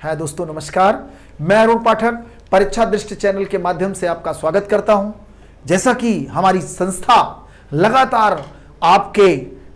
है दोस्तों, नमस्कार। मैं अरुण पाठक परीक्षा दृष्टि चैनल के माध्यम से आपका स्वागत करता हूं। जैसा कि हमारी संस्था लगातार आपके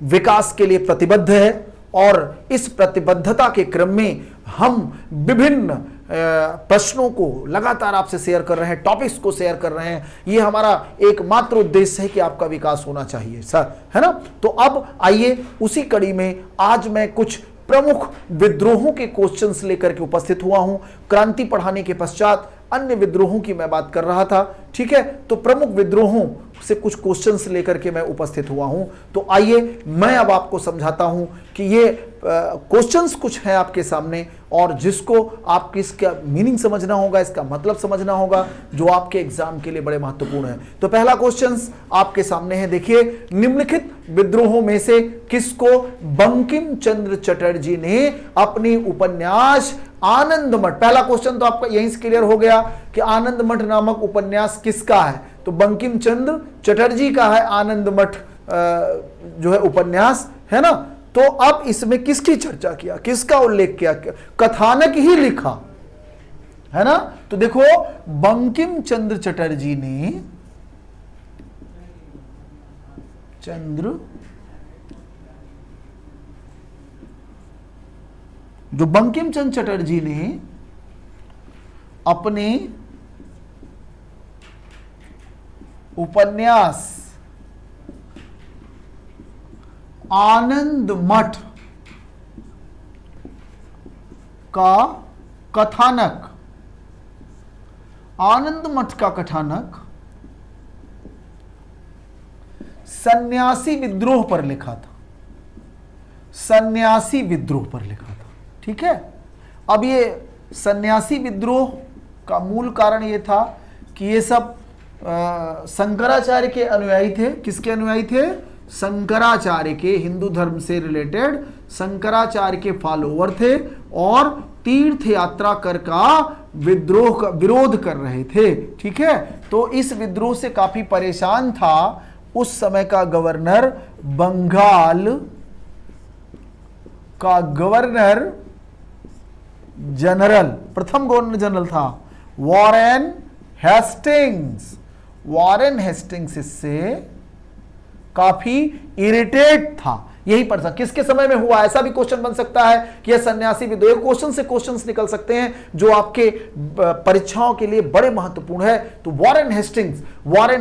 विकास के लिए प्रतिबद्ध है और इस प्रतिबद्धता के क्रम में हम विभिन्न प्रश्नों को लगातार आपसे शेयर कर रहे हैं, टॉपिक्स को शेयर कर रहे हैं। ये हमारा एकमात्र उद्देश्य है कि आपका विकास होना चाहिए सर, है ना। तो अब आइए उसी कड़ी में आज मैं कुछ प्रमुख विद्रोहों के क्वेश्चंस लेकर के उपस्थित हुआ हूं। क्रांति पढ़ाने के पश्चात अन्य विद्रोहों की मैं बात कर रहा था, ठीक है। तो प्रमुख विद्रोहों से कुछ क्वेश्चंस लेकर के मैं उपस्थित हुआ हूं। तो आइए मैं अब आपको समझाता हूं कि ये क्वेश्चंस कुछ हैं आपके सामने और जिसको आपको इसका मीनिंग समझना होगा, इसका मतलब समझना होगा, जो आपके एग्जाम के लिए बड़े महत्वपूर्ण है। तो पहला क्वेश्चंस आपके सामने है, देखिए। निम्नलिखित विद्रोहों में से किसको बंकिम चंद्र चटर्जी ने अपनी उपन्यास आनंद मठ, पहला क्वेश्चन तो आपका यहीं से क्लियर हो गया कि आनंद मठ नामक उपन्यास किसका है, तो बंकिम चंद्र चटर्जी का है आनंद मठ जो है उपन्यास, है ना। तो अब इसमें किसकी चर्चा किया, किसका उल्लेख किया, कथानक ही लिखा, है ना। तो देखो, बंकिम चंद्र चटर्जी ने बंकिम चंद्र चटर्जी ने अपने उपन्यास आनंद मठ का कथानक, आनंद मठ का कथानक सन्यासी विद्रोह पर लिखा था, सन्यासी विद्रोह पर लिखा था, ठीक है। अब ये सन्यासी विद्रोह का मूल कारण ये था कि ये सब शंकराचार्य के अनुयायी थे। किसके अनुयायी थे? शंकराचार्य के, हिंदू धर्म से रिलेटेड शंकराचार्य के फॉलोवर थे और तीर्थ यात्रा कर का विद्रोह का विरोध कर रहे थे, ठीक है। तो इस विद्रोह से काफी परेशान था उस समय का गवर्नर, बंगाल का गवर्नर जनरल, प्रथम गवर्नर जनरल था वॉरेन हेस्टिंग्स। वॉरेन हेस्टिंग्स इससे काफी इरिटेट था। यही पर था, किसके समय में हुआ, ऐसा भी क्वेश्चन बन सकता है कि यह सन्यासी विद्रोह, क्वेश्चन से क्वेश्चंस निकल सकते हैं जो आपके परीक्षाओं के लिए बड़े महत्वपूर्ण है। तो वॉरेन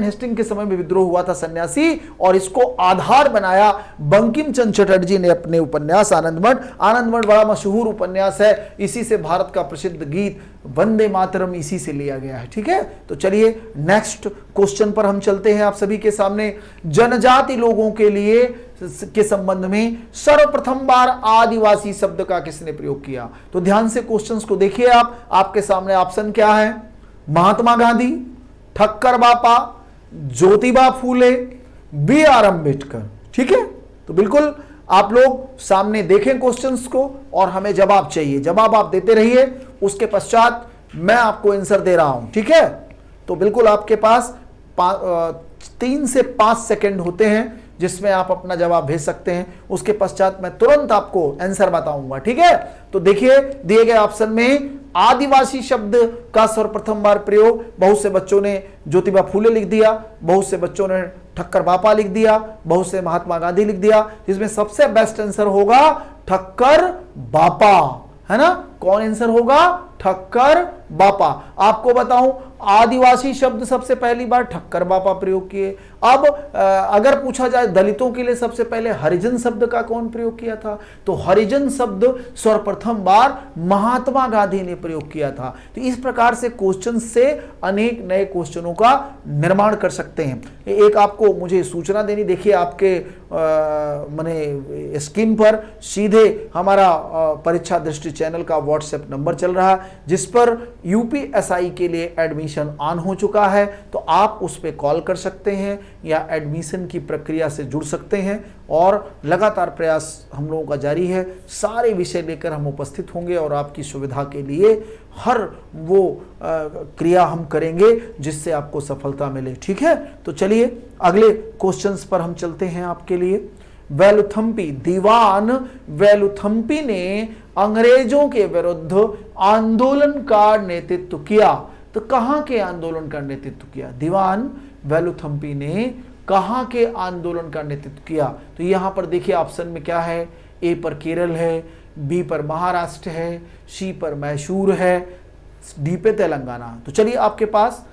हेस्टिंग के समय में विद्रोह हुआ था सन्यासी, और इसको आधार बनाया बंकिम चंद्र चटर्जी ने अपने उपन्यास आनंद मठ। आनंद मठ बड़ा मशहूर उपन्यास है, इसी से भारत का प्रसिद्ध गीत वंदे मातरम इसी से लिया गया है, ठीक है। तो चलिए नेक्स्ट क्वेश्चन पर हम चलते हैं आप सभी के सामने। जनजाति लोगों के लिए के संबंध में सर्वप्रथम बार आदिवासी शब्द का किसने प्रयोग किया? तो ध्यान से क्वेश्चंस को देखिए आप, आपके सामने ऑप्शन क्या है? महात्मा गांधी, ठक्कर बापा, ज्योतिबा फूले, B.R. अम्बेडकर, ठीक है। तो बिल्कुल आप लोग सामने देखें क्वेश्चंस को और हमें जवाब चाहिए, जवाब आप देते रहिए, उसके पश्चात मैं आपको आंसर दे रहा हूं, ठीक है। तो बिल्कुल आपके पास 3 से 5 सेकंड होते हैं जिसमें आप अपना जवाब भेज सकते हैं, उसके पश्चात मैं तुरंत आपको आंसर बताऊंगा, ठीक है। तो देखिए दिए गए ऑप्शन में आदिवासी शब्द का सर्वप्रथम बार प्रयोग, बहुत से बच्चों ने ज्योतिबा फूले लिख दिया, बहुत से बच्चों ने ठक्कर बापा लिख दिया, बहुत से महात्मा गांधी लिख दिया, जिसमें सबसे बेस्ट आंसर होगा ठक्कर बापा, है ना। कौन आंसर होगा? ठक्कर बापा। आपको बताऊं, आदिवासी शब्द सबसे पहली बार ठक्कर बापा प्रयोग किए। अब अगर पूछा जाए दलितों के लिए सबसे पहले हरिजन शब्द का कौन प्रयोग किया था, तो हरिजन शब्द सर्वप्रथम बार महात्मा गांधी ने प्रयोग किया था। तो इस प्रकार से क्वेश्चन से अनेक नए क्वेश्चनों का निर्माण कर सकते हैं। एक आपको मुझे सूचना देनी, देखिए आपके माने स्क्रीन पर सीधे हमारा परीक्षा दृष्टि चैनल का व्हाट्सएप नंबर चल रहा है, जिस पर यूपीएसआई के लिए एडमिशन ऑन हो चुका है। तो आप उस पर कॉल कर सकते हैं या एडमिशन की प्रक्रिया से जुड़ सकते हैं और लगातार प्रयास हम लोगों का जारी है। सारे विषय लेकर हम उपस्थित होंगे और आपकी सुविधा के लिए हर वो क्रिया हम करेंगे जिससे आपको सफलता मिले, ठीक है। तो चलिए अगले क्वेश्चंस पर हम चलते हैं आपके लिए। वेलुथम्पी, दीवान वेलुथम्पी ने अंग्रेजों के विरुद्ध आंदोलन का नेतृत्व किया। तो कहां के आंदोलन का नेतृत्व किया? दीवान वेलुथम्पी ने कहां के आंदोलन का नेतृत्व किया? तो यहां पर देखिए ऑप्शन में क्या है, ए पर केरल है, बी पर महाराष्ट्र है, सी पर मैसूर है, डी पे तेलंगाना। तो चलिए आपके पास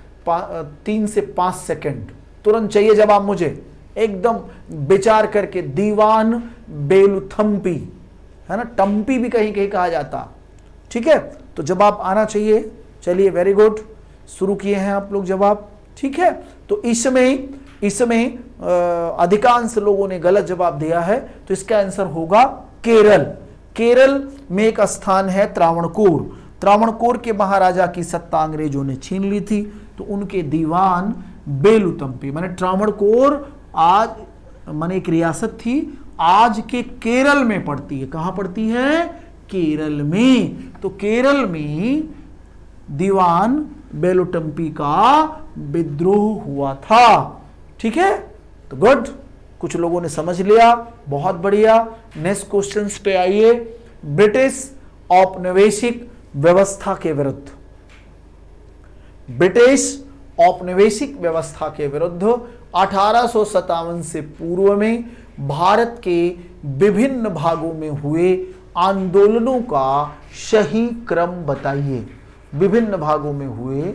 3 से 5 सेकंड तुरंत चाहिए जवाब मुझे, एकदम विचार करके। दीवान वेलुथम्पी, है ना, टम्पी भी कहीं कहीं कहा जाता, ठीक है। तो जवाब आना चाहिए। चलिए वेरी गुड, शुरू किए हैं आप लोग जवाब, ठीक है। तो इसमें अधिकांश लोगों ने गलत जवाब दिया है, तो इसका आंसर होगा केरल। केरल में एक स्थान है त्रावणकोर। त्रावणकोर के महाराजा की सत्ता अंग्रेजों ने छीन ली थी, तो उनके दीवान वेलुथम्पी, माने त्रावणकोर आज माने एक रियासत थी, आज के केरल में पड़ती है। कहां पड़ती है? केरल में। तो केरल में दीवान वेलुथम्पी का विद्रोह हुआ था, ठीक है। तो गुड, कुछ लोगों ने समझ लिया, बहुत बढ़िया। नेक्स्ट क्वेश्चंस पे आइए। ब्रिटिश औपनिवेशिक व्यवस्था के विरुद्ध, ब्रिटिश औपनिवेशिक व्यवस्था के विरुद्ध 1857 से पूर्व में भारत के विभिन्न भागों में हुए आंदोलनों का सही क्रम बताइए। विभिन्न भागों में हुए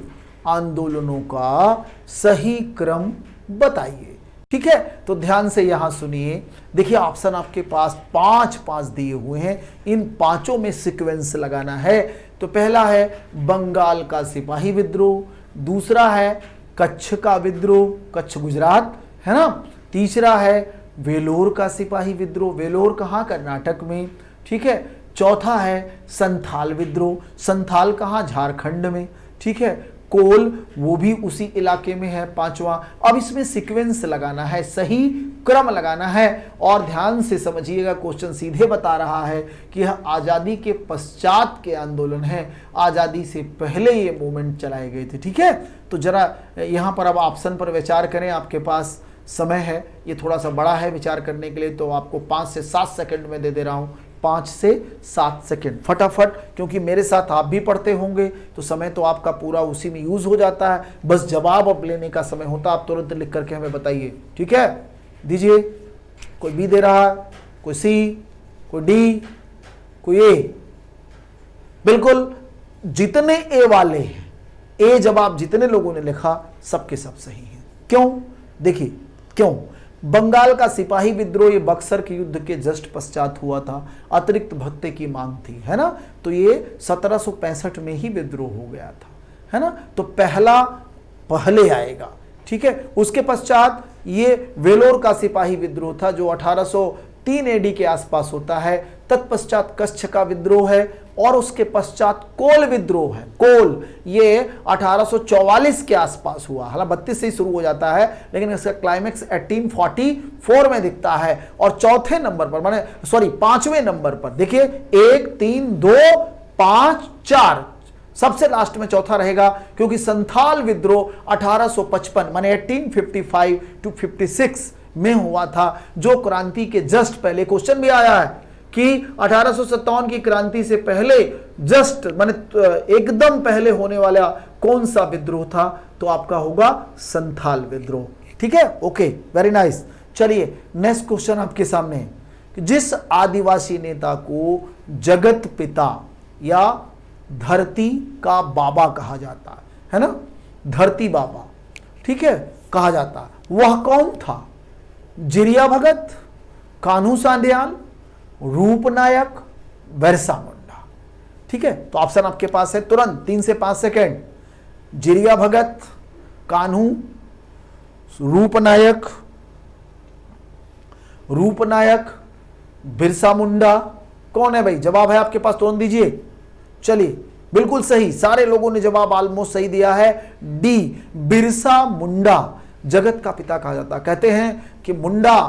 आंदोलनों का सही क्रम बताइए, ठीक है। तो ध्यान से यहां सुनिए। देखिए ऑप्शन आपके पास 5 दिए हुए हैं, इन 5 में सीक्वेंस लगाना है। तो पहला है बंगाल का सिपाही विद्रोह, दूसरा है कच्छ का विद्रोह, कच्छ गुजरात, है ना। तीसरा है वेलोर का सिपाही विद्रोह, वेलोर कहाँ? कर्नाटक में, ठीक है। चौथा है संथाल विद्रोह, संथाल कहाँ? झारखंड में, ठीक है। कोल, वो भी उसी इलाके में है, 5वां। अब इसमें सीक्वेंस लगाना है, सही क्रम लगाना है। और ध्यान से समझिएगा, क्वेश्चन सीधे बता रहा है कि यह आज़ादी के पश्चात के आंदोलन है, आज़ादी से पहले ये मूवमेंट चलाए गए थे, ठीक है। तो जरा यहाँ पर अब ऑप्शन पर विचार करें, आपके पास समय है, ये थोड़ा सा बड़ा है विचार करने के लिए, तो आपको 5 से 7 सेकंड में दे दे रहा हूँ। 5 से 7 सेकंड फटाफट, क्योंकि मेरे साथ आप भी पढ़ते होंगे, तो समय तो आपका पूरा उसी में यूज हो जाता है। बस जवाब अब लेने का समय होता, आप तुरंत लिख करके हमें बताइए, ठीक है। दीजिए, कोई बी दे रहा, कोई सी, कोई डी, कोई ए। बिल्कुल जितने ए वाले हैं, ए जवाब जितने लोगों ने लिखा सबके सब सही हैं। क्यों? देखिए क्यों। बंगाल का सिपाही विद्रोह ये बक्सर के युद्ध के जस्ट पश्चात हुआ था, अतिरिक्त भत्ते की मांग थी, है ना। तो ये 1765 में ही विद्रोह हो गया था, है ना। तो पहला पहले आएगा, ठीक है। उसके पश्चात ये वेलोर का सिपाही विद्रोह था, जो 1803 एडी के आसपास होता है। तत्पश्चात कच्छ का विद्रोह है, और उसके पश्चात कोल विद्रोह है। कोल ये 1844 के आसपास हुआ, हालांकि 32 से ही शुरू हो जाता है, लेकिन इसका क्लाइमेक्स 1844 में दिखता है। और चौथे नंबर पर, माने सॉरी 5वें नंबर पर देखिए, 1 3 2 5 4, सबसे लास्ट में चौथा रहेगा, क्योंकि संथाल विद्रोह 1855 माने 1855 to 56 में हुआ था, जो क्रांति के जस्ट पहले। क्वेश्चन भी आया है कि 1857 की क्रांति से पहले जस्ट माने एकदम पहले होने वाला कौन सा विद्रोह था? तो आपका होगा संथाल विद्रोह, ठीक है। Okay, very nice. चलिए नेक्स्ट क्वेश्चन आपके सामने है कि जिस आदिवासी नेता को जगत पिता या धरती का बाबा कहा जाता है ना, धरती बाबा, ठीक है, कहा जाता, वह कौन था? जिरिया भगत, कान्हू सान्याल, रूपनायक, बिरसा मुंडा, ठीक है। तो ऑप्शन आपके पास है तुरंत 3 से 5 सेकेंड। जिरिया भगत, कान्हू, रूपनायक, बिरसा मुंडा, कौन है भाई? जवाब है आपके पास, तुरंत दीजिए। चलिए, बिल्कुल सही, सारे लोगों ने जवाब ऑलमोस्ट सही दिया है, डी, बिरसा मुंडा जगत का पिता कहा जाता। कहते हैं कि मुंडा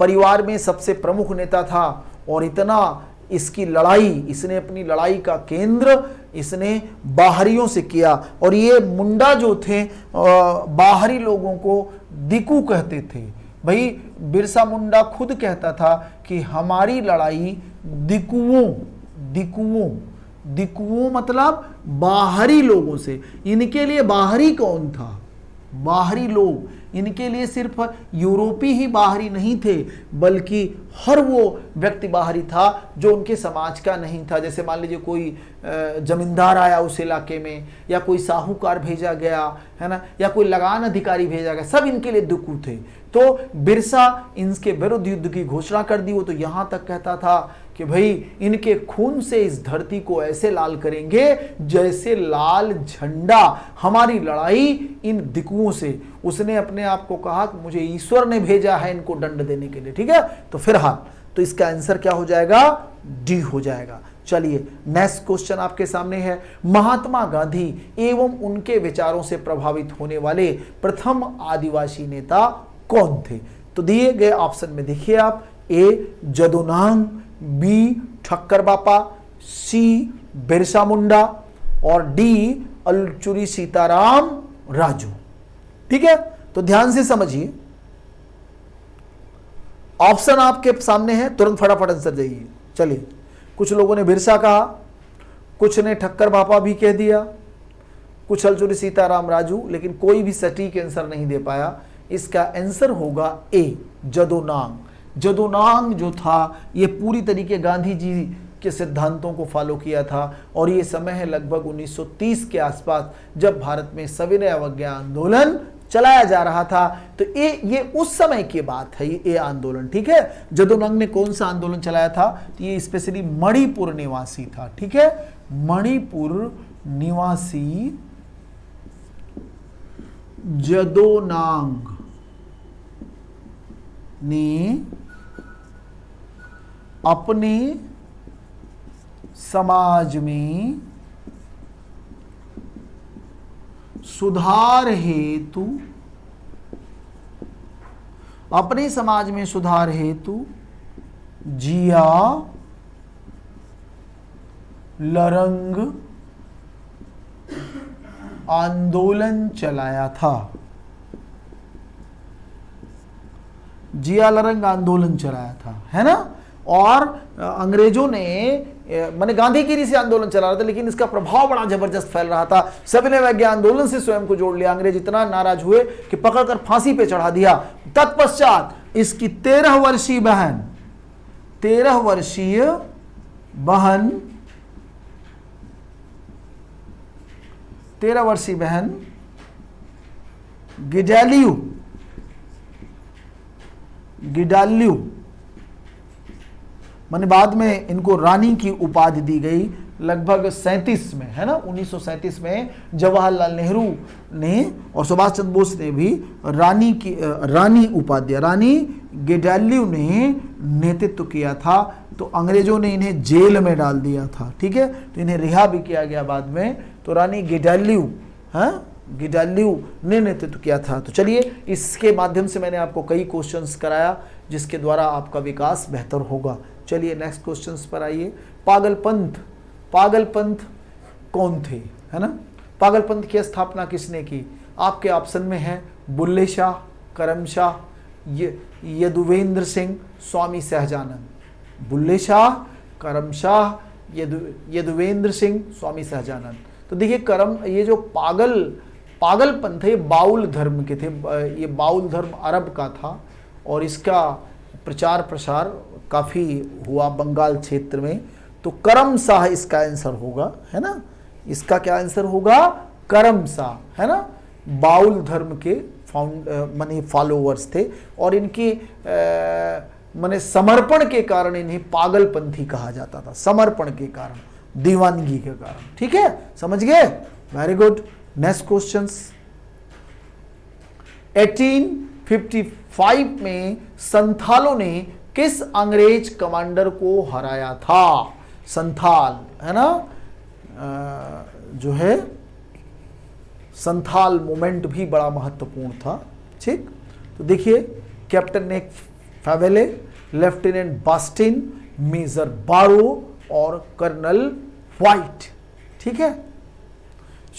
परिवार में सबसे प्रमुख नेता था, और इतना इसकी लड़ाई, इसने अपनी लड़ाई का केंद्र इसने बाहरियों से किया। और ये मुंडा जो थे बाहरी लोगों को दिकू कहते थे। भाई बिरसा मुंडा खुद कहता था कि हमारी लड़ाई दिकुओं दिकुओं मतलब बाहरी लोगों से। इनके लिए बाहरी कौन था? बाहरी लोग। इनके लिए सिर्फ यूरोपी ही बाहरी नहीं थे, बल्कि हर वो व्यक्ति बाहरी था जो उनके समाज का नहीं था। जैसे मान लीजिए कोई जमींदार आया उस इलाके में, या कोई साहूकार भेजा गया है ना, या कोई लगान अधिकारी भेजा गया, सब इनके लिए दिक्कू थे। तो बिरसा इनके विरुद्ध युद्ध की घोषणा कर दी। वो तो यहां तक कहता था कि भाई इनके खून से इस धरती को ऐसे लाल करेंगे जैसे लाल झंडा, हमारी लड़ाई इन दिकुओं से। उसने अपने आप को कहा कि मुझे ईश्वर ने भेजा है इनको दंड देने के लिए। ठीक है, तो फिलहाल तो इसका आंसर क्या हो जाएगा? डी हो जाएगा। चलिए नेक्स्ट क्वेश्चन आपके सामने है, महात्मा गांधी एवं उनके विचारों से प्रभावित होने वाले प्रथम आदिवासी नेता कौन थे? तो दिए गए ऑप्शन में देखिए आप, ए जदोनांग, बी ठक्कर बापा, सी बिरसा मुंडा और डी अलचूरी सीताराम राजू। ठीक है, तो ध्यान से समझिए, ऑप्शन आपके सामने है, तुरंत फटाफट आंसर जाइए। चलिए, कुछ लोगों ने बिरसा कहा, कुछ ने ठक्कर बापा भी कह दिया, कुछ अलचूरी सीताराम राजू, लेकिन कोई भी सटीक आंसर नहीं दे पाया। इसका आंसर होगा ए जदोनांग। जदोनांग जो था ये पूरी तरीके गांधी जी के सिद्धांतों को फॉलो किया था, और ये समय है लगभग 1930 के आसपास, जब भारत में सविनय अवज्ञा आंदोलन चलाया जा रहा था। तो ये उस समय की बात है, ये आंदोलन। ठीक है, जदोनांग ने कौन सा आंदोलन चलाया था? तो ये स्पेशली मणिपुर निवासी था। ठीक है, मणिपुर निवासी जदोनांग ने अपने समाज में सुधार हेतु जिया लरंग आंदोलन चलाया था। जिया लरंग आंदोलन चलाया था, है ना। और अंग्रेजों ने माने गांधीगिरी से आंदोलन चला रहा था, लेकिन इसका प्रभाव बड़ा जबरदस्त फैल रहा था। सविनय अवज्ञा आंदोलन से स्वयं को जोड़ लिया। अंग्रेज इतना नाराज हुए कि पकड़कर फांसी पे चढ़ा दिया। तत्पश्चात इसकी 13 वर्षीय बहन गिडाल्यू माने बाद में इनको रानी की उपाधि दी गई, लगभग 37 में, है ना, 1937 में जवाहरलाल नेहरू ने और सुभाष चंद्र बोस ने भी रानी उपाधि दिया। रानी गिडाल्यू ने नेतृत्व किया था। तो अंग्रेजों ने इन्हें जेल में डाल दिया था। ठीक है, तो इन्हें रिहा भी किया गया बाद में। तो रानी गिडाल्यू ने नेतृत्व किया था। तो चलिए, इसके माध्यम से मैंने आपको कई क्वेश्चंस कराया, जिसके द्वारा आपका विकास बेहतर होगा। चलिए नेक्स्ट क्वेश्चंस पर आइए। पागलपंथ कौन थे, है ना। पागलपंथ की स्थापना किसने की? आपके ऑप्शन में है बुल्ले शाह, करम शाह, यदुवेंद्र सिंह, स्वामी सहजानंद। बुल्ले शाह, करम शाह, यदुवेंद्र सिंह, स्वामी सहजानंद। तो देखिए, ये जो पागलपंथ है, ये बाउल धर्म के थे। ये बाउल धर्म अरब का था, और इसका प्रचार प्रसार काफ़ी हुआ बंगाल क्षेत्र में। तो करम शाह इसका आंसर होगा, है ना। इसका क्या आंसर होगा? करम शाह, है ना। बाउल धर्म के माने फॉलोअर्स थे, और इनकी माने समर्पण के कारण इन्हें पागलपंथी कहा जाता था। समर्पण के कारण, दीवानगी के कारण। ठीक है, समझ गए? Very good. Next questions. 1855 में संथालों ने किस अंग्रेज कमांडर को हराया था? संथाल, है ना, जो है संथाल मूवमेंट भी बड़ा महत्वपूर्ण था। ठीक, तो देखिए, कैप्टन नेक फेवेले, लेफ्टिनेंट बास्टिन, मेजर बारो और कर्नल व्हाइट। ठीक है,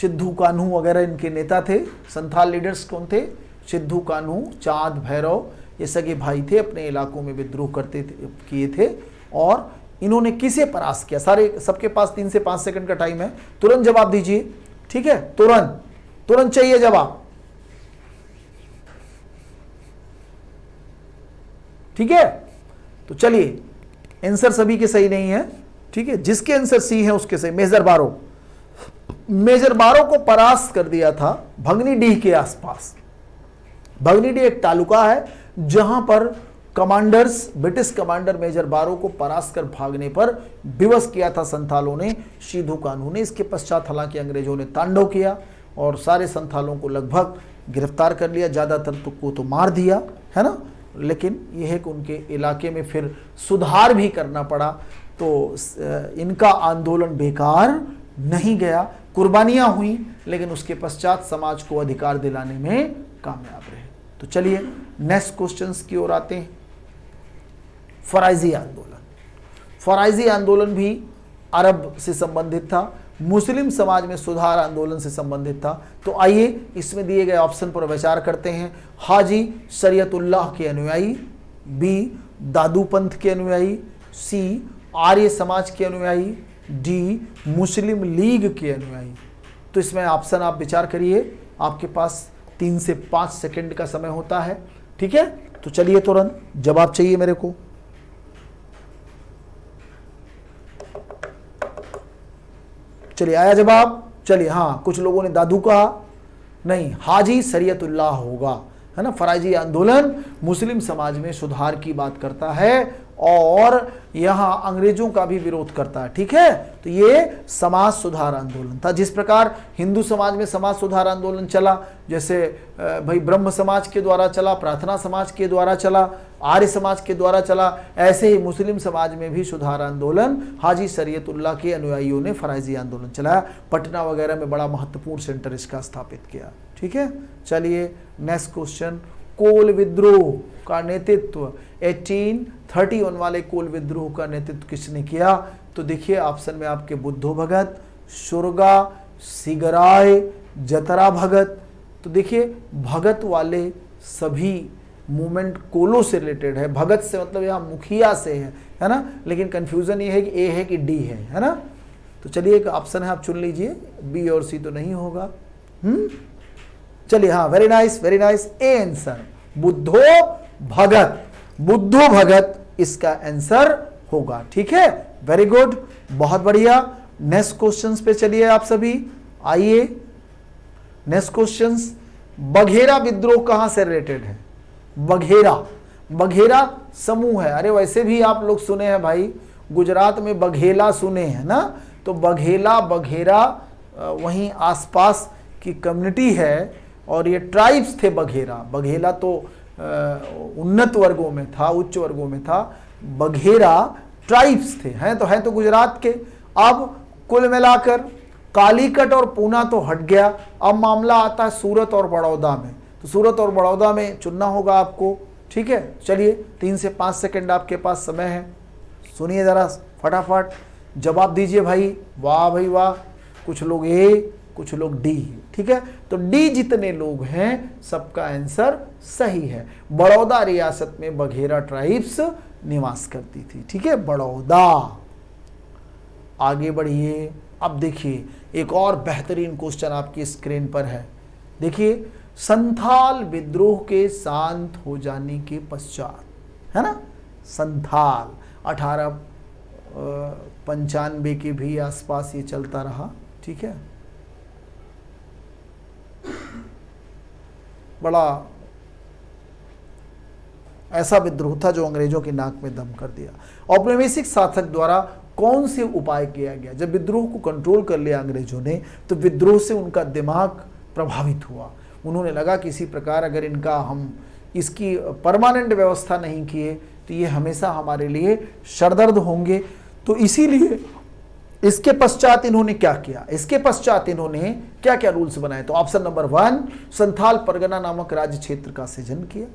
सिद्धू कान्हू वगैरह इनके नेता थे। संथाल लीडर्स कौन थे? सिद्धू कान्हू, चांद भैरव, ये सगे भाई थे, अपने इलाकों में विद्रोह किए थे, और इन्होंने किसे परास्त किया? सारे सबके पास 3 से 5 सेकंड का टाइम है, तुरंत जवाब दीजिए। ठीक है, तुरंत तुरंत चाहिए जवाब। ठीक है, तो चलिए, आंसर सभी के सही नहीं है। ठीक है, जिसके आंसर सी है उसके सही। मेजर बारो, मेजर बारो को परास्त कर दिया था भगनीडीह के आसपास। भगनीडीह एक तालुका है जहां पर कमांडर्स, ब्रिटिश कमांडर मेजर बारो को परास्त कर भागने पर विवश किया था संथालों ने, सिद्धू कान्हू ने। इसके पश्चात हालांकि अंग्रेजों ने तांडव किया और सारे संथालों को लगभग गिरफ्तार कर लिया, ज्यादातर को तो मार दिया, है ना। लेकिन यह है कि उनके इलाके में फिर सुधार भी करना पड़ा, तो इनका आंदोलन बेकार नहीं गया, कुर्बानियां हुई, लेकिन उसके पश्चात समाज को अधिकार दिलाने में कामयाब रहे। तो चलिए नेक्स्ट क्वेश्चंस की ओर आते हैं। फराइजी आंदोलन, फराइजी आंदोलन भी अरब से संबंधित था, मुस्लिम समाज में सुधार आंदोलन से संबंधित था। तो आइए इसमें दिए गए ऑप्शन पर विचार करते हैं। हाजी शरीयतुल्लाह के अनुयायी, बी दादू पंथ के अनुयायी, सी आर्य समाज के अनुयायी, डी मुस्लिम लीग के अनुयायी। तो इसमें ऑप्शन आप विचार करिए, आपके पास 3 से 5 सेकंड का समय होता है। ठीक है, तो चलिए तुरंत जवाब चाहिए मेरे को। चलिए आया जवाब? चलिए, हाँ, कुछ लोगों ने दादू कहा, नहीं, हाजी शरीयतुल्लाह होगा, है ना। फराइजी आंदोलन मुस्लिम समाज में सुधार की बात करता है और यहां अंग्रेजों का भी विरोध करता है। ठीक है, तो ये समाज सुधार आंदोलन था। जिस प्रकार हिंदू समाज में समाज सुधार आंदोलन चला, जैसे भाई ब्रह्म समाज के द्वारा चला, प्रार्थना समाज के द्वारा चला, आर्य समाज के द्वारा चला, ऐसे ही मुस्लिम समाज में भी सुधार आंदोलन हाजी शरीयतुल्लाह के अनुयायियों ने फराइजी आंदोलन चलाया। पटना वगैरह में बड़ा महत्वपूर्ण सेंटर इसका स्थापित किया। ठीक है, चलिए नेक्स्ट क्वेश्चन। कोल विद्रोह का नेतृत्व 1831 वाले कोल विद्रोह का नेतृत्व किसने किया? तो देखिए ऑप्शन में आपके बुद्धो भगत, शुरगा, सिगराय, जतरा भगत। तो देखिए भगत वाले सभी मूवमेंट कोलो से रिलेटेड है। भगत से मतलब यहाँ मुखिया से है ना, लेकिन कंफ्यूजन ये है कि ए है कि डी है ना। तो चलिए एक ऑप्शन है, आप चुन लीजिए, बी और सी तो नहीं होगा। चलिए, हाँ, very nice very nice, a answer Buddho Bhagat, Buddho Bhagat इसका आंसर होगा। ठीक है, वेरी गुड, बहुत बढ़िया। नेक्स्ट क्वेश्चंस पे चलिए आप सभी, आइए नेक्स्ट क्वेश्चंस। बघेरा विद्रोह कहां से रिलेटेड है? बघेरा, बघेरा समूह है। अरे वैसे भी आप लोग सुने हैं भाई, गुजरात में बघेला सुने हैं ना, तो बघेला, बघेरा वहीं आसपास की कम्युनिटी है और ये ट्राइब्स थे। बघेरा, बघेला तो उन्नत वर्गों में था, उच्च वर्गों में था, बघेरा ट्राइब्स थे, हैं तो गुजरात के। अब कुल मिलाकर कालीकट और पूना तो हट गया, अब मामला आता है सूरत और बड़ौदा में। तो सूरत और बड़ौदा में चुनना होगा आपको। ठीक है, चलिए 3 से 5 सेकंड आपके पास समय है, सुनिए जरा फटाफट जवाब दीजिए भाई। वाह भाई वाह, कुछ लोग ए, कुछ लोग डी। ठीक है, तो डी जितने लोग हैं सबका आंसर सही है। बड़ौदा रियासत में बघेरा ट्राइब्स निवास करती थी। ठीक है, बड़ौदा। आगे बढ़िए, अब देखिए एक और बेहतरीन क्वेश्चन आपकी स्क्रीन पर है। देखिए, संथाल विद्रोह के शांत हो जाने के पश्चात, है ना, संथाल 1895 के भी आसपास ये चलता रहा। ठीक है, बड़ा ऐसा विद्रोह था जो अंग्रेजों की नाक में दम कर दिया। औपनिवेशिक शासक द्वारा कौन से उपाय किया गया? जब विद्रोह को कंट्रोल कर लिया अंग्रेजों ने, तो विद्रोह से उनका दिमाग प्रभावित हुआ। उन्होंने लगा कि इसी प्रकार अगर इनका हम इसकी परमानेंट व्यवस्था नहीं किए तो ये हमेशा हमारे लिए सरदर्द होंगे। तो इसीलिए इसके पश्चात इन्होंने क्या किया? इसके पश्चात इन्होंने क्या क्या रूल्स बनाए? तो ऑप्शन नंबर 1, संथाल परगना नामक राज्य क्षेत्र का सृजन किया,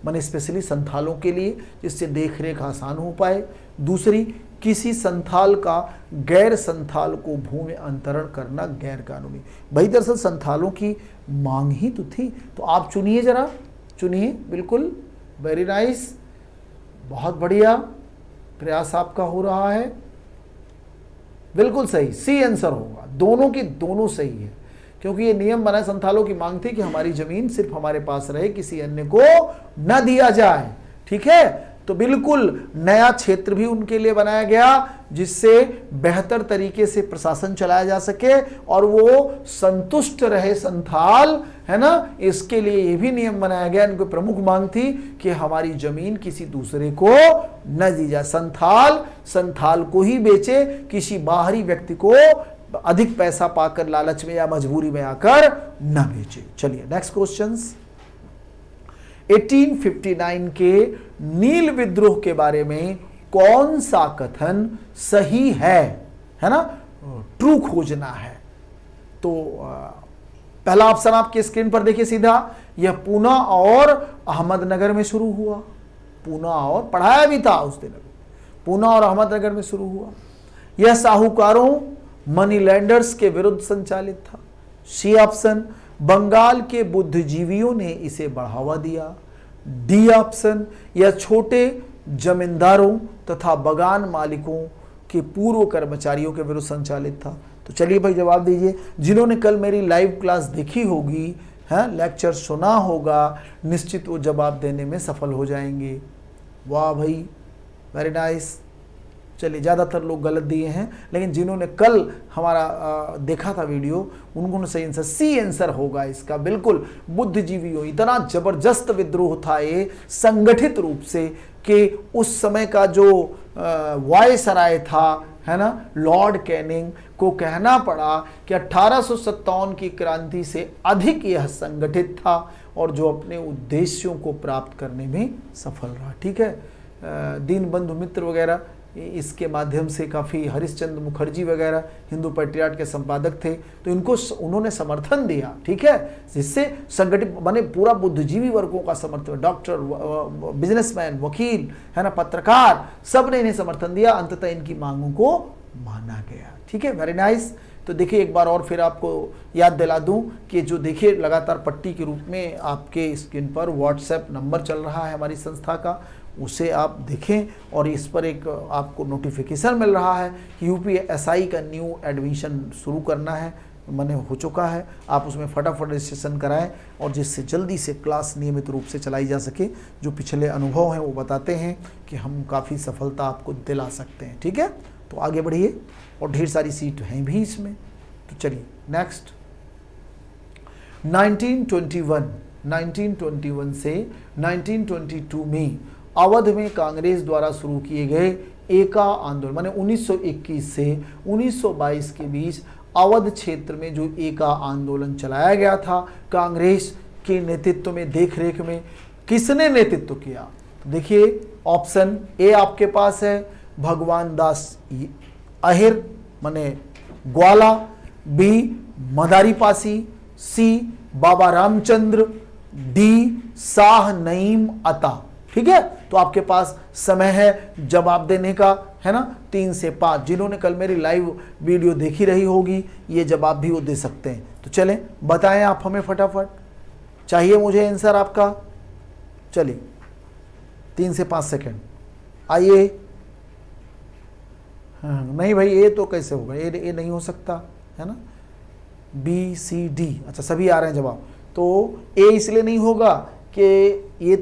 माने स्पेशली संथालों के लिए, जिससे देख रेख आसान हो पाए। दूसरी, किसी संथाल का गैर संथाल को भूमि अंतरण करना गैर कानूनी। भाई दरअसल संथालों की मांग ही तो थी। तो आप चुनिए, जरा चुनिए, बिल्कुल, वेरी नाइस, बहुत बढ़िया, प्रयास आपका हो रहा है। बिल्कुल सही, सी आंसर होगा। दोनों की दोनों सही है, क्योंकि ये नियम बना, संथालों की मांग थी कि हमारी जमीन सिर्फ हमारे पास रहे, किसी अन्य को न दिया जाए। ठीक है, तो बिल्कुल नया क्षेत्र भी उनके लिए बनाया गया, जिससे बेहतर तरीके से प्रशासन चलाया जा सके और वो संतुष्ट रहे संथाल, है ना। इसके लिए ये भी नियम बनाया गया, इनकी प्रमुख मांग थी कि हमारी जमीन किसी दूसरे को न दी जाए। संथाल को ही बेचे, किसी बाहरी व्यक्ति को अधिक पैसा पाकर लालच में या मजबूरी में आकर न बेचे। चलिए नेक्स्ट क्वेश्चंस। 1859 के नील विद्रोह के बारे में कौन सा कथन सही है ना, ट्रू खोजना है। तो पहला ऑप्शन आपके स्क्रीन पर देखिए सीधा, यह पूना और अहमदनगर में शुरू हुआ। पूना और, पढ़ाया भी था उस दिन, पूना और अहमदनगर में शुरू हुआ। यह साहूकारों मनी लैंडर्स के विरुद्ध संचालित था। सी ऑप्शन, बंगाल के बुद्धिजीवियों ने इसे बढ़ावा दिया। डी ऑप्शन, यह छोटे जमींदारों तथा बगान मालिकों के पूर्व कर्मचारियों के विरुद्ध संचालित था। तो चलिए भाई जवाब दीजिए। जिन्होंने कल मेरी लाइव क्लास देखी होगी, है लेक्चर सुना होगा, निश्चित वो जवाब देने में सफल हो जाएंगे। वाह भाई, वेरी नाइस। चलिए, ज़्यादातर लोग गलत दिए हैं, लेकिन जिन्होंने कल हमारा देखा था वीडियो, उन्होंने सही आंसर, सी आंसर होगा इसका। बिल्कुल, बुद्धिजीवियों, इतना जबरदस्त विद्रोह था ये, संगठित रूप से, कि उस समय का जो वायसराय था, है ना, लॉर्ड कैनिंग को कहना पड़ा कि 1857 की क्रांति से अधिक यह संगठित था और जो अपने उद्देश्यों को प्राप्त करने में सफल रहा। ठीक है, दीनबंधु मित्र वगैरह इसके माध्यम से काफ़ी, हरिश्चंद्र मुखर्जी वगैरह हिंदू पैट्रियट के संपादक थे, तो इनको उन्होंने समर्थन दिया। ठीक है, जिससे संगठित बने, पूरा बुद्धिजीवी वर्गों का समर्थन, डॉक्टर, बिजनेसमैन, वकील, है ना, पत्रकार, सब ने इन्हें समर्थन दिया। अंततः इनकी मांगों को माना गया। ठीक है, वेरी नाइस। तो देखिए एक बार और फिर आपको याद दिला दूं कि जो देखिए लगातार पट्टी के रूप में आपके स्क्रीन पर व्हाट्सएप नंबर चल रहा है हमारी संस्था का, उसे आप देखें और इस पर एक आपको नोटिफिकेशन मिल रहा है कि यूपीएसआई का न्यू एडमिशन शुरू करना है, मैंने हो चुका है। आप उसमें फटाफट रजिस्ट्रेशन कराएं और जिससे जल्दी से क्लास नियमित रूप से चलाई जा सके। जो पिछले अनुभव हैं वो बताते हैं कि हम काफ़ी सफलता आपको दिला सकते हैं। ठीक है, तो आगे बढ़िए, और ढेर सारी सीट हैं भी इसमें। तो चलिए नेक्स्ट। 1921 से 1922 में अवध में कांग्रेस द्वारा शुरू किए गए एका आंदोलन, माने 1921 से 1922 के बीच अवध क्षेत्र में जो एका आंदोलन चलाया गया था कांग्रेस के नेतृत्व में, देखरेख में, किसने नेतृत्व किया? देखिए ऑप्शन ए आपके पास है भगवान दास अहिर माने ग्वाला, बी मदारी पासी, सी बाबा रामचंद्र, डी शाह नईम अता। ठीक है, तो आपके पास समय है जवाब देने का, है ना, 3 से 5। जिन्होंने कल मेरी लाइव वीडियो देखी रही होगी ये जवाब भी वो दे सकते हैं। तो चलें बताएं आप हमें फटाफट, चाहिए मुझे आंसर आपका। चलिए 3 से 5 सेकंड, आइए। नहीं भाई ए तो कैसे होगा, ए नहीं हो सकता, है ना, बी सी डी, अच्छा सभी आ रहे हैं जवाब। तो ए इसलिए नहीं होगा कि ये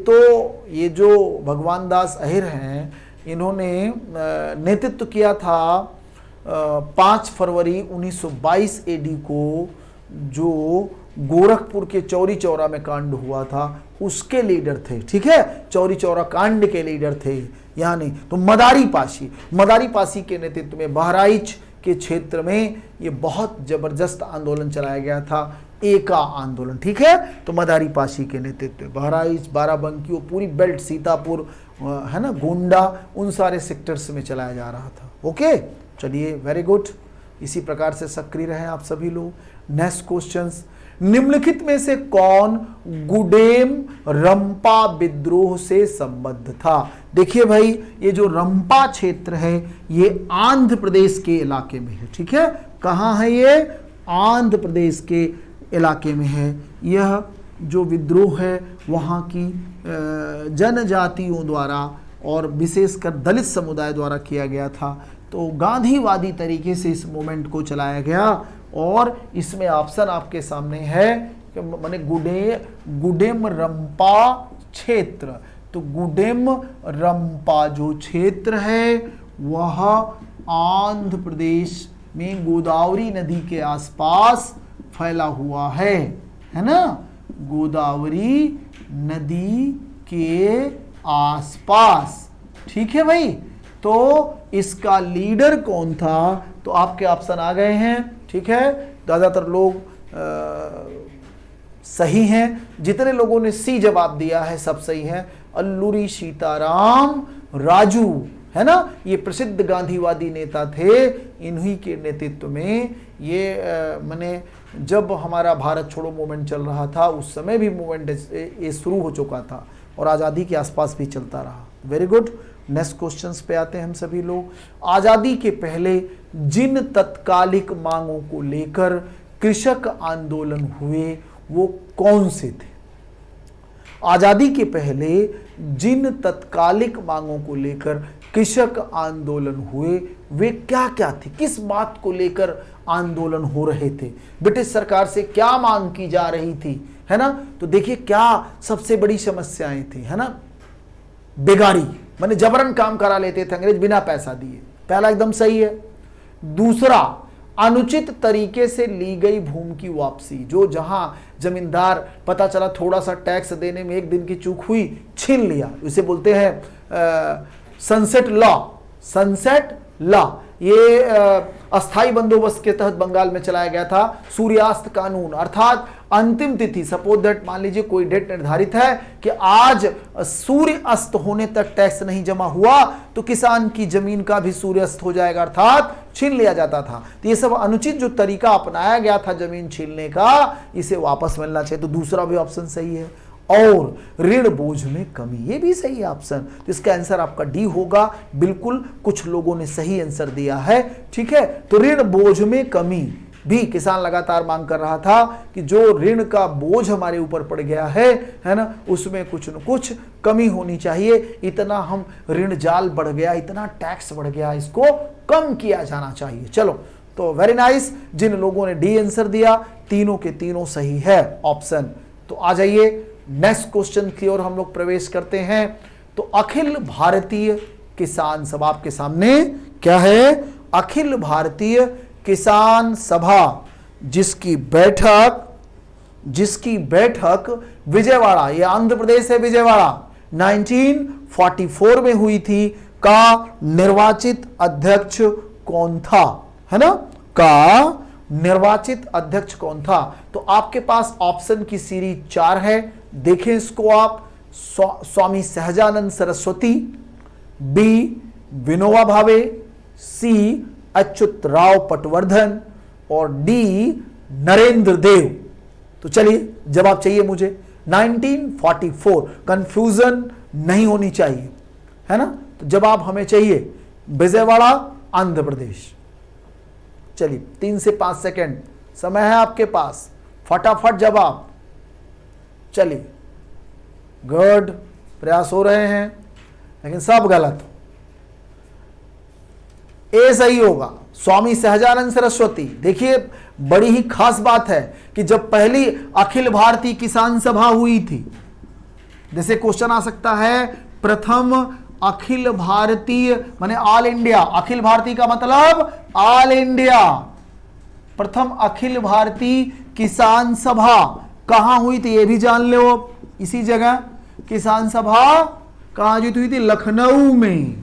जो भगवान दास अहिर हैं, इन्होंने नेतृत्व किया था 5 फरवरी 1922 एडी को जो गोरखपुर के चौरी चौरा में कांड हुआ था, उसके लीडर थे। ठीक है, चौरी चौरा कांड के लीडर थे, यहाँ नहीं। तो मदारी पासी के नेतृत्व में बहराइच के क्षेत्र में ये बहुत जबरदस्त आंदोलन चलाया गया था, एका आंदोलन। ठीक है, तो मदारी पासी के नेतृत्व में बहराइच, बाराबंकी, पूरी बेल्ट, सीतापुर, है ना, गोंडा, उन सारे सेक्टर्स में चलाया जा रहा था। ओके, चलिए वेरी गुड। इसी प्रकार से सक्रिय रहें आप सभी लोग। नेक्स्ट क्वेश्चंस, निम्नलिखित में से कौन गुडेम रंपा विद्रोह से संबद्ध था? देखिए भाई, ये जो रंपा क्षेत्र है ये आंध्र प्रदेश के इलाके में है। ठीक है, कहाँ है ये? आंध्र प्रदेश के इलाके में है। यह जो विद्रोह है वहाँ की जनजातियों द्वारा और विशेषकर दलित समुदाय द्वारा किया गया था। तो गांधीवादी तरीके से इस मूवमेंट को चलाया गया और इसमें ऑप्शन आपके सामने है कि माने गुडेम रंपा क्षेत्र। तो गुडेम रंपा जो क्षेत्र है वह आंध्र प्रदेश में गोदावरी नदी के आसपास फैला हुआ है ना, गोदावरी नदी के आसपास। ठीक है भाई, तो इसका लीडर कौन था? तो आपके ऑप्शन आ गए हैं। ठीक है, ज्यादातर लोग सही हैं। जितने लोगों ने सी जवाब दिया है सब सही है। अल्लूरी सीताराम राजू है ना, ये प्रसिद्ध गांधीवादी नेता थे। इन्हीं के नेतृत्व में ये माने जब हमारा भारत छोड़ो मूवमेंट चल रहा था उस समय भी मूवमेंट ये शुरू हो चुका था और आज़ादी के आसपास भी चलता रहा। वेरी गुड, नेक्स्ट क्वेश्चंस पे आते हैं हम सभी लोग। आज़ादी के पहले जिन तत्कालिक मांगों को लेकर कृषक आंदोलन हुए वो कौन से थे? आज़ादी के पहले जिन तत्कालिक मांगों को लेकर कृषक आंदोलन हुए वे क्या क्या थे? किस बात को लेकर आंदोलन हो रहे थे? ब्रिटिश सरकार से क्या मांग की जा रही थी, है ना? तो देखिए क्या सबसे बड़ी समस्याएं थी, है ना? बेगारी, माने जबरन काम करा लेते थे अंग्रेज बिना पैसा दिए। पहला एकदम सही है। दूसरा, अनुचित तरीके से ली गई भूमि की वापसी। जो जहां जमींदार पता चला थोड़ा सा टैक्स देने में एक दिन की चूक हुई, छीन लिया, इसे बोलते हैं सनसेट लॉ। सनसेट लॉ ये अस्थाई बंदोबस्त के तहत बंगाल में चलाया गया था। सूर्यास्त कानून, अर्थात अंतिम तिथि, सपोज दैट मान लीजिए कोई डेट निर्धारित है कि आज सूर्य अस्त होने तक टैक्स नहीं जमा हुआ तो किसान की जमीन का भी सूर्य अस्त हो जाएगा, अर्थात छीन लिया जाता था। तो ये सब अनुचित जो तरीका अपनाया गया था जमीन छीनने का, इसे वापस मिलना चाहिए। तो दूसरा भी ऑप्शन सही है। और ऋण बोझ में कमी, ये भी सही है ऑप्शन। तो इसका आंसर आपका डी होगा। बिल्कुल, कुछ लोगों ने सही आंसर दिया है। ठीक है, तो ऋण बोझ में कमी भी किसान लगातार मांग कर रहा था कि जो ऋण का बोझ हमारे ऊपर पड़ गया है ना, उसमें कुछ न कुछ कमी होनी चाहिए। इतना हम ऋण जाल बढ़ गया, इतना टैक्स बढ़ गया, इसको कम किया जाना चाहिए। चलो, तो वेरी नाइस। जिन लोगों ने डी आंसर दिया तीनों के तीनों सही है ऑप्शन। तो आ जाइए नेक्स्ट क्वेश्चन की ओर हम लोग प्रवेश करते हैं। तो अखिल भारतीय किसान सभा आपके सामने क्या है? अखिल भारतीय किसान सभा जिसकी बैठक विजयवाड़ा, ये आंध्र प्रदेश है विजयवाड़ा, 1944 में हुई थी, का निर्वाचित अध्यक्ष कौन था, है ना? का निर्वाचित अध्यक्ष कौन था? तो आपके पास ऑप्शन की सीरीज 4 है, देखें इसको आप। स्वामी सहजानंद सरस्वती, बी विनोबा भावे, सी अच्युत राव पटवर्धन और डी नरेंद्र देव। तो चलिए जवाब चाहिए मुझे। 1944, कंफ्यूजन नहीं होनी चाहिए, है ना? तो जवाब हमें चाहिए विजयवाड़ा, आंध्र प्रदेश। चलिए 3 से 5 सेकेंड समय है आपके पास, फटाफट जवाब। चलिए, गुड, प्रयास हो रहे हैं लेकिन सब गलत। ए सही होगा, स्वामी सहजानंद सरस्वती। देखिए बड़ी ही खास बात है कि जब पहली अखिल भारतीय किसान सभा हुई थी, जैसे क्वेश्चन आ सकता है प्रथम अखिल भारतीय माने ऑल इंडिया, अखिल भारतीय का मतलब ऑल इंडिया, प्रथम अखिल भारतीय किसान सभा कहां हुई थी ये भी जान लो। इसी जगह किसान सभा कहां जीत हुई थी? लखनऊ में,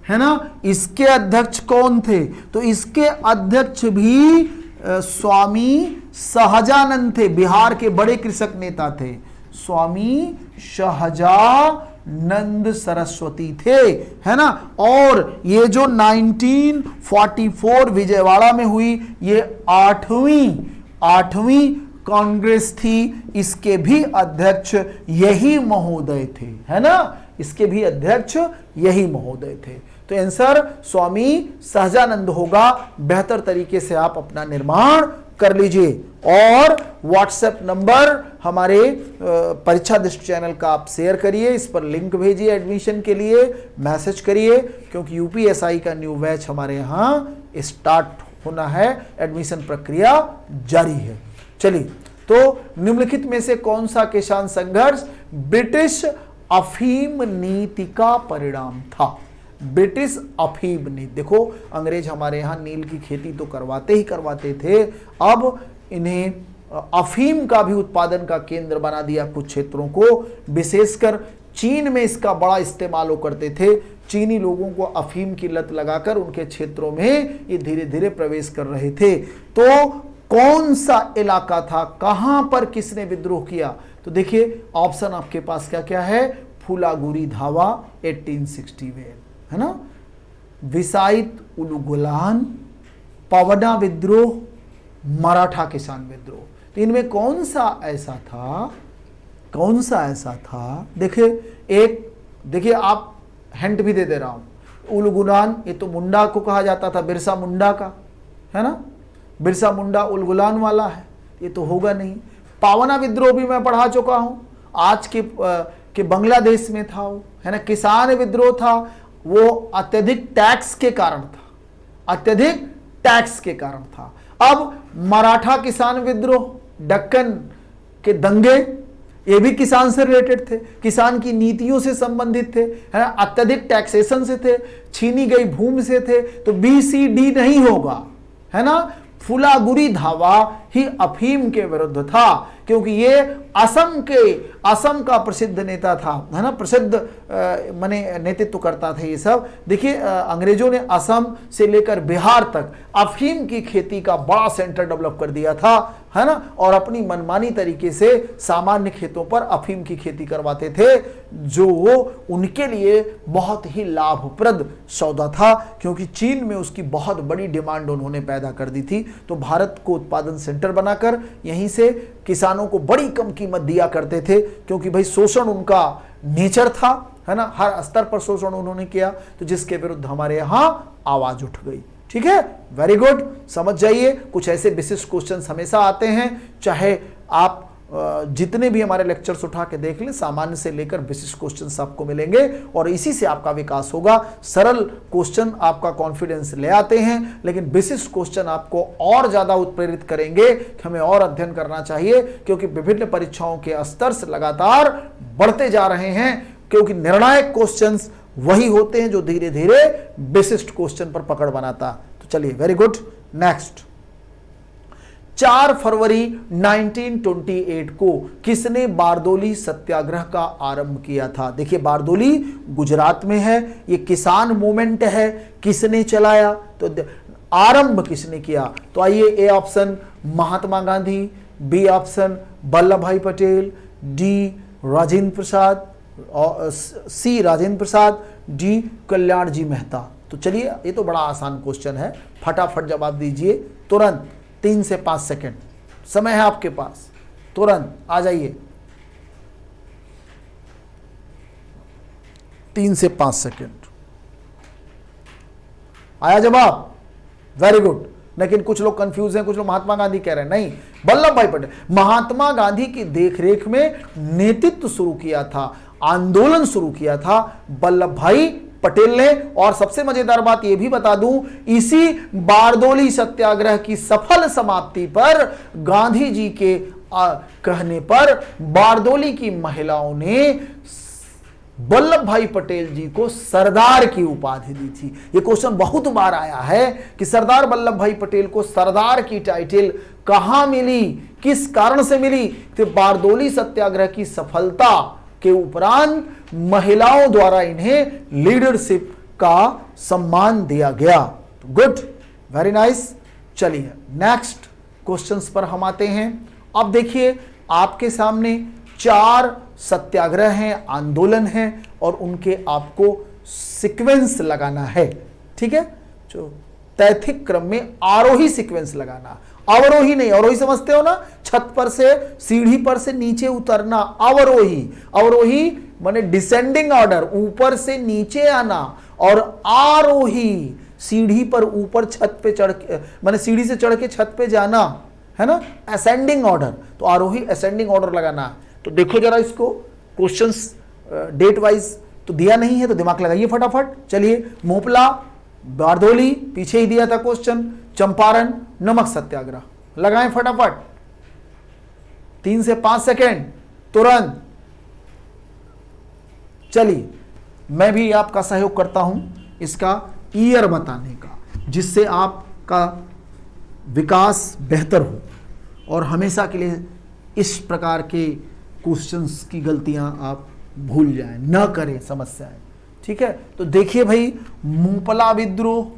है ना? इसके अध्यक्ष कौन थे? तो इसके अध्यक्ष भी स्वामी सहजानंद थे, बिहार के बड़े कृषक नेता थे, स्वामी सहजानंद सरस्वती थे, है ना? और ये जो 1944 विजयवाड़ा में हुई, ये आठवीं कांग्रेस थी। इसके भी अध्यक्ष यही महोदय थे, है ना? इसके भी अध्यक्ष यही महोदय थे। तो आंसर स्वामी सहजानंद होगा। बेहतर तरीके से आप अपना निर्माण कर लीजिए। और व्हाट्सएप नंबर हमारे परीक्षा दृष्टि चैनल का आप शेयर करिए, इस पर लिंक भेजिए, एडमिशन के लिए मैसेज करिए, क्योंकि यूपीएसआई का न्यू बैच हमारे यहाँ स्टार्ट होना है, एडमिशन प्रक्रिया जारी है। चलिए, तो निम्नलिखित में से कौन सा किसान संघर्ष ब्रिटिश अफीम नीति का परिणाम था? ब्रिटिश अफीम नीति, देखो अंग्रेज हमारे यहाँ नील की खेती तो करवाते ही करवाते थे, अब इन्हें अफीम का भी उत्पादन का केंद्र बना दिया कुछ क्षेत्रों को। विशेषकर चीन में इसका बड़ा इस्तेमाल करते थे। चीनी लोगों को अफीम की लत लगाकर उनके क्षेत्रों में ये धीरे धीरे प्रवेश कर रहे थे। तो कौन सा इलाका था, कहां पर किसने विद्रोह किया? तो देखिए ऑप्शन आपके पास क्या क्या है। फुलागुरी धावा 1861 है ना, विसाइत उलुगुलान, पवना विद्रोह, मराठा किसान विद्रोह। तो इनमें कौन सा ऐसा था, कौन सा ऐसा था? देखिए आप हिंट भी दे रहा हूं। उलगुलान, ये तो मुंडा को कहा जाता था, बिरसा मुंडा का, है ना, बिरसा मुंडा उलगुलान वाला है, ये तो होगा नहीं। पावना विद्रोह भी मैं पढ़ा चुका हूं, आज के बांग्लादेश में था वो, है ना। किसान विद्रोह था, वो अत्यधिक टैक्स के कारण था, अत्यधिक टैक्स के कारण था। अब मराठा किसान विद्रोह, दक्कन के दंगे, ये भी किसान से रिलेटेड थे, किसान की नीतियों से संबंधित थे, है ना, अत्यधिक टैक्सेशन से थे, छीनी गई भूमि से थे। तो बी सी डी नहीं होगा, है ना। फुलागुरी धावा ही अफीम के विरुद्ध था, क्योंकि ये असम का प्रसिद्ध नेता था, है ना, प्रसिद्ध माने नेतृत्व करता था ये सब। देखिए अंग्रेजों ने असम से लेकर बिहार तक अफीम की खेती का बड़ा सेंटर डेवलप कर दिया था, है ना, और अपनी मनमानी तरीके से सामान्य खेतों पर अफीम की खेती करवाते थे, जो उनके लिए बहुत ही लाभप्रद सौदा था, क्योंकि चीन में उसकी बहुत बड़ी डिमांड उन्होंने पैदा कर दी थी। तो भारत को उत्पादन सेंटर बनाकर यहीं से किसानों को बड़ी कम कीमत दिया करते थे, क्योंकि भाई शोषण उनका नेचर था, है ना, हर स्तर पर शोषण उन्होंने किया, तो जिसके विरुद्ध हमारे यहां आवाज उठ गई। ठीक है, वेरी गुड, समझ जाइए। कुछ ऐसे विशिष्ट क्वेश्चंस हमेशा आते हैं, चाहे आप जितने भी हमारे लेक्चर्स उठा के देख लें, सामान्य से लेकर विशिष्ट क्वेश्चंस आपको मिलेंगे, और इसी से आपका विकास होगा। सरल क्वेश्चन आपका कॉन्फिडेंस ले आते हैं, लेकिन विशिष्ट क्वेश्चन आपको और ज्यादा उत्प्रेरित करेंगे कि हमें और अध्ययन करना चाहिए, क्योंकि विभिन्न परीक्षाओं के स्तर से लगातार बढ़ते जा रहे हैं, क्योंकि निर्णायक क्वेश्चंस वही होते हैं जो धीरे धीरे विशिष्ट क्वेश्चन पर पकड़ बनाता। तो चलिए, वेरी गुड, नेक्स्ट। 4 फरवरी 1928 को किसने बारदोली सत्याग्रह का आरंभ किया था? देखिए बारदोली गुजरात में है, ये किसान मूवमेंट है, किसने चलाया, तो आरंभ किसने किया? तो आइए, A option Mahatma Gandhi, B option Vallabhbhai Patel, D Rajendra Prasad, और C Rajendra Prasad, D Kalyanji Mehta. तो चलिए, ये तो बड़ा आसान क्वेश्चन है, फटाफट जवाब दीजिए तुरंत, 3 से 5 सेकंड समय है आपके पास, तुरंत आ जाइए, 3 से 5 सेकंड। आया जवाब? Very good. लेकिन कुछ लोग कंफ्यूज हैं, कुछ लोग महात्मा गांधी कह रहे हैं, नहीं, वल्लभ भाई पटेल। महात्मा गांधी की देखरेख में नेतृत्व शुरू किया था, आंदोलन शुरू किया था वल्लभ भाई पटेल ने। और सबसे मजेदार बात यह भी बता दूं, इसी बारदोली सत्याग्रह की सफल समाप्ति पर गांधी जी के कहने पर बारदोली की महिलाओं ने वल्लभ भाई पटेल जी को सरदार की उपाधि दी थी। यह क्वेश्चन बहुत बार आया है कि सरदार वल्लभ भाई पटेल को सरदार की टाइटल कहां मिली, किस कारण से मिली? तो बारदोली सत्याग्रह की सफलता के उपरांत महिलाओं द्वारा इन्हें लीडरशिप का सम्मान दिया गया। Good, very nice. चलिए नेक्स्ट क्वेश्चंस पर हम आते हैं। अब देखिए आपके सामने 4 सत्याग्रह हैं, आंदोलन हैं, और उनके आपको सीक्वेंस लगाना है। ठीक है, जो तैथिक क्रम में आरोही सीक्वेंस लगाना, अवरोही नहीं। अवरोही समझते हो ना, छत पर से, सीढ़ी पर से नीचे उतरना, अवरोही। अवरोही माने डिसेंडिंग ऑर्डर, ऊपर से नीचे आना, और आरोही सीढ़ी पर ऊपर छत पे चढ़ के, माने सीढ़ी से चढ़ के छत पे जाना है ना, असेंडिंग ऑर्डर, तो आरोही असेंडिंग ऑर्डर लगाना। तो देखो जरा इसको क्वेश्चंस डेट वाइज तो दिया नहीं है, तो दिमाग लगाइए फटाफट। चलिए, मोपला, बारदोली पीछे ही दिया था क्वेश्चन, चंपारण, नमक सत्याग्रह, लगाएं फटाफट, 3 से 5 सेकेंड तुरंत। चलिए, मैं भी आपका सहयोग करता हूं इसका ईयर बताने का, जिससे आपका विकास बेहतर हो और हमेशा के लिए इस प्रकार के क्वेश्चंस की गलतियां आप भूल जाएं, न करें समस्याएं। ठीक है, तो देखिए भाई, मोपला विद्रोह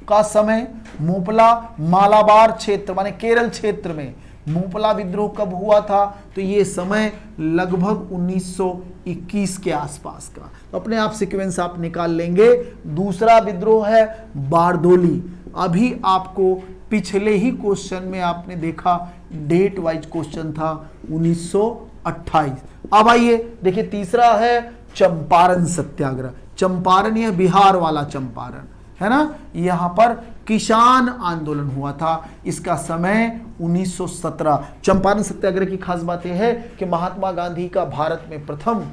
का समय, मोपला मालाबार क्षेत्र माने केरल क्षेत्र में मोपला विद्रोह कब हुआ था, तो ये समय लगभग 1921 के आसपास का। तो अपने आप सीक्वेंस आप निकाल लेंगे। दूसरा विद्रोह है बारदोली, अभी आपको पिछले ही क्वेश्चन में आपने देखा डेट वाइज क्वेश्चन था 1928। अब आइए देखिए, तीसरा है चंपारण सत्याग्रह। चंपारण यह बिहार वाला चंपारण है ना, यहां पर किसान आंदोलन हुआ था, इसका समय 1917। चंपारण सत्याग्रह की खास बात यह है कि महात्मा गांधी का भारत में प्रथम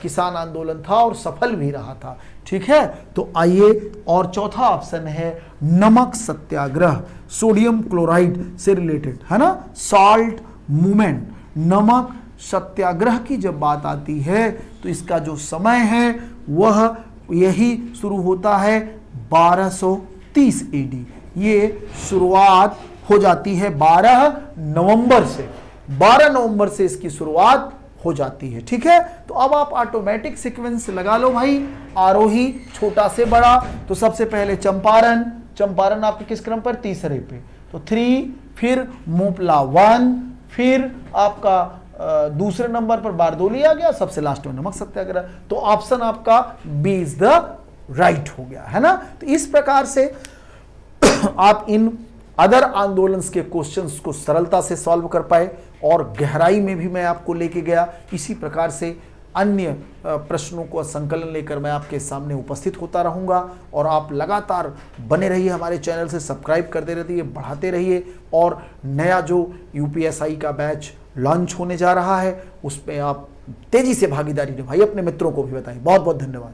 किसान आंदोलन था और सफल भी रहा था। ठीक है, तो आइए, और चौथा ऑप्शन है नमक सत्याग्रह, सोडियम क्लोराइड से रिलेटेड है ना, सॉल्ट मूवमेंट। नमक सत्याग्रह की जब बात आती है तो इसका जो समय है वह यही शुरू होता है 1230 एडी। ये शुरुआत हो जाती है 12 नवंबर से, 12 नवंबर से इसकी शुरुआत हो जाती है। ठीक है, तो अब आप ऑटोमेटिक सीक्वेंस लगा लो भाई, आरोही छोटा से बड़ा। तो सबसे पहले चंपारण, चंपारण आपके किस क्रम पर, तीसरे पे, तो 3, फिर मोपला 1, फिर आपका दूसरे नंबर पर बारदोली आ गया, सबसे लास्ट में नमक सत्याग्रह। तो ऑप्शन आपका बी इज द राइट हो गया है ना। तो इस प्रकार से आप इन अदर आंदोलन्स के क्वेश्चंस को सरलता से सॉल्व कर पाए और गहराई में भी मैं आपको लेके गया। इसी प्रकार से अन्य प्रश्नों को संकलन लेकर मैं आपके सामने उपस्थित होता रहूंगा और आप लगातार बने रहिए हमारे चैनल से, सब्सक्राइब करते रहिए, बढ़ाते रहिए। और नया जो यूपीएसआई का बैच लॉन्च होने जा रहा है उसमें आप तेजी से भागीदारी निभाइए, अपने मित्रों को भी बताइए। बहुत बहुत धन्यवाद।